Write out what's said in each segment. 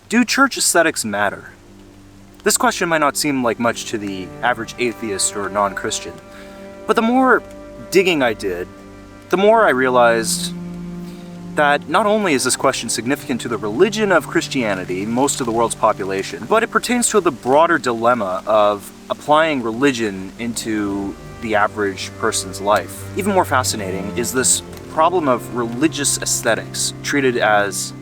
Do church aesthetics matter? This question might not seem like much to the average atheist or non-Christian, but the more digging I did, the more I realized that not only is this question significant to the religion of Christianity, most of the world's population, but it pertains to the broader dilemma of applying religion into the average person's life. Even more fascinating is this problem of religious aesthetics, treated as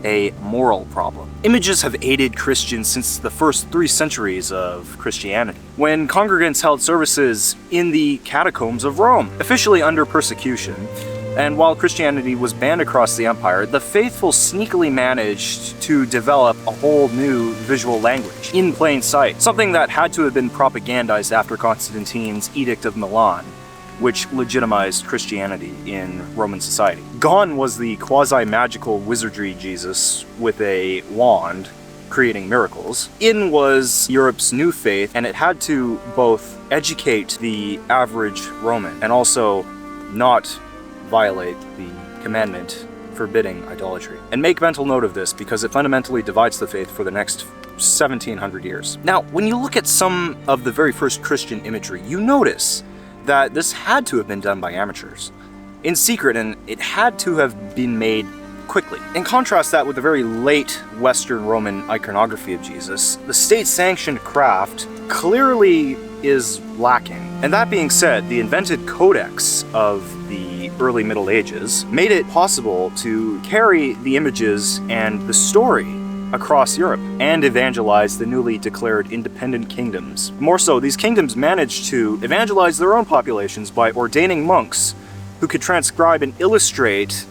a moral problem. Images have aided Christians since the first 3 centuries of Christianity, when congregants held services in the catacombs of Rome, officially under persecution. And while Christianity was banned across the empire, the faithful sneakily managed to develop a whole new visual language in plain sight, something that had to have been propagandized after Constantine's Edict of Milan, which legitimized Christianity in Roman society. Gone was the quasi-magical wizardry Jesus with a wand creating miracles. In was Europe's new faith, and it had to both educate the average Roman and also not violate the commandment forbidding idolatry. And make mental note of this, because it fundamentally divides the faith for the next 1700 years. Now, when you look at some of the very first Christian imagery, you notice that this had to have been done by amateurs, in secret, and it had to have been made quickly. In contrast that with the very late Western Roman iconography of Jesus, the state-sanctioned craft clearly is lacking. And that being said, the invented codex of the early Middle Ages made it possible to carry the images and the story across Europe and evangelize the newly declared independent kingdoms. More so, these kingdoms managed to evangelize their own populations by ordaining monks who could transcribe and illustrate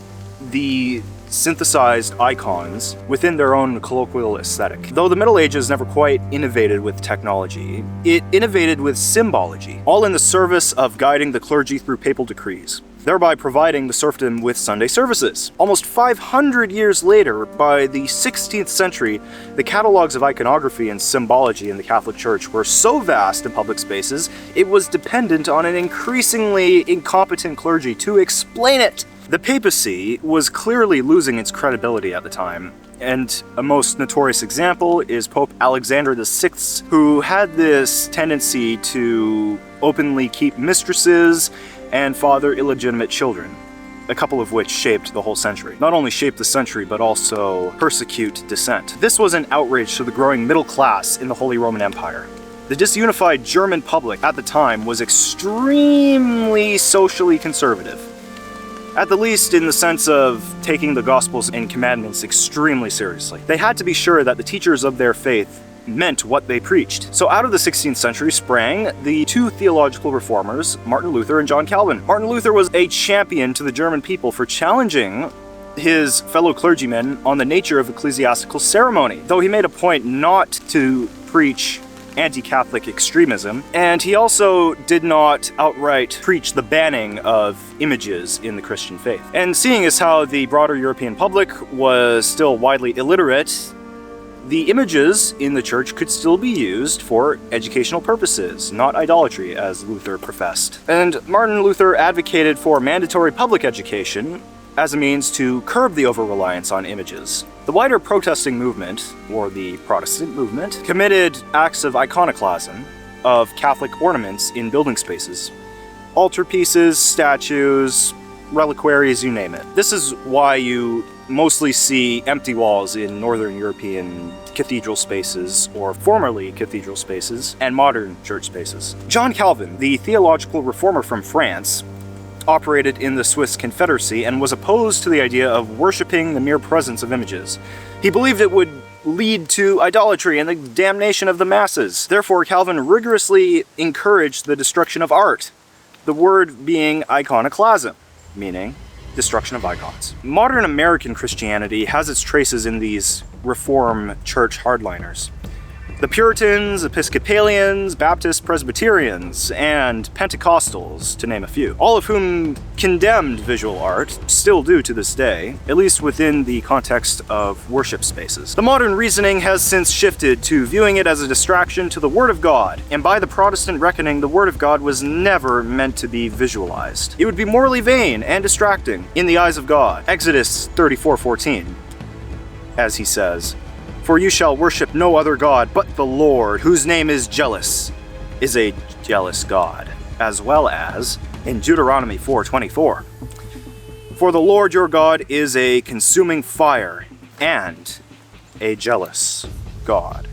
the synthesized icons within their own colloquial aesthetic. Though the Middle Ages never quite innovated with technology, it innovated with symbology, all in the service of guiding the clergy through papal decrees, thereby providing the serfdom with Sunday services. Almost 500 years later, by the 16th century, the catalogs of iconography and symbology in the Catholic Church were so vast in public spaces, it was dependent on an increasingly incompetent clergy to explain it. The papacy was clearly losing its credibility at the time, and a most notorious example is Pope Alexander VI, who had this tendency to openly keep mistresses and father illegitimate children, a couple of which shaped the whole century. Not only shaped the century, but also persecute dissent. This was an outrage to the growing middle class in the Holy Roman Empire. The disunified German public at the time was extremely socially conservative, at the least in the sense of taking the Gospels and commandments extremely seriously. They had to be sure that the teachers of their faith meant what they preached. So out of the 16th century sprang the 2 theological reformers, Martin Luther and John Calvin. Martin Luther was a champion to the German people for challenging his fellow clergymen on the nature of ecclesiastical ceremony, though he made a point not to preach anti-Catholic extremism, and he also did not outright preach the banning of images in the Christian faith. And seeing as how the broader European public was still widely illiterate, the images in the church could still be used for educational purposes, not idolatry, as Luther professed. And Martin Luther advocated for mandatory public education as a means to curb the over-reliance on images. The wider protesting movement, or the Protestant movement, committed acts of iconoclasm of Catholic ornaments in building spaces. Altarpieces, statues, reliquaries, you name it. This is why you mostly see empty walls in Northern European cathedral spaces, or formerly cathedral spaces, and modern church spaces. John Calvin, the theological reformer from France, operated in the Swiss Confederacy and was opposed to the idea of worshipping the mere presence of images. He believed it would lead to idolatry and the damnation of the masses. Therefore, Calvin rigorously encouraged the destruction of art, the word being iconoclasm, meaning destruction of icons. Modern American Christianity has its traces in these Reform church hardliners. The Puritans, Episcopalians, Baptists, Presbyterians, and Pentecostals, to name a few, all of whom condemned visual art, still do to this day, at least within the context of worship spaces. The modern reasoning has since shifted to viewing it as a distraction to the Word of God, and by the Protestant reckoning, the Word of God was never meant to be visualized. It would be morally vain and distracting in the eyes of God. Exodus 34:14, as he says, For you shall worship no other God but the Lord, whose name is jealous, is a jealous God, as well as in Deuteronomy 4:24. For the Lord your God is a consuming fire and a jealous God.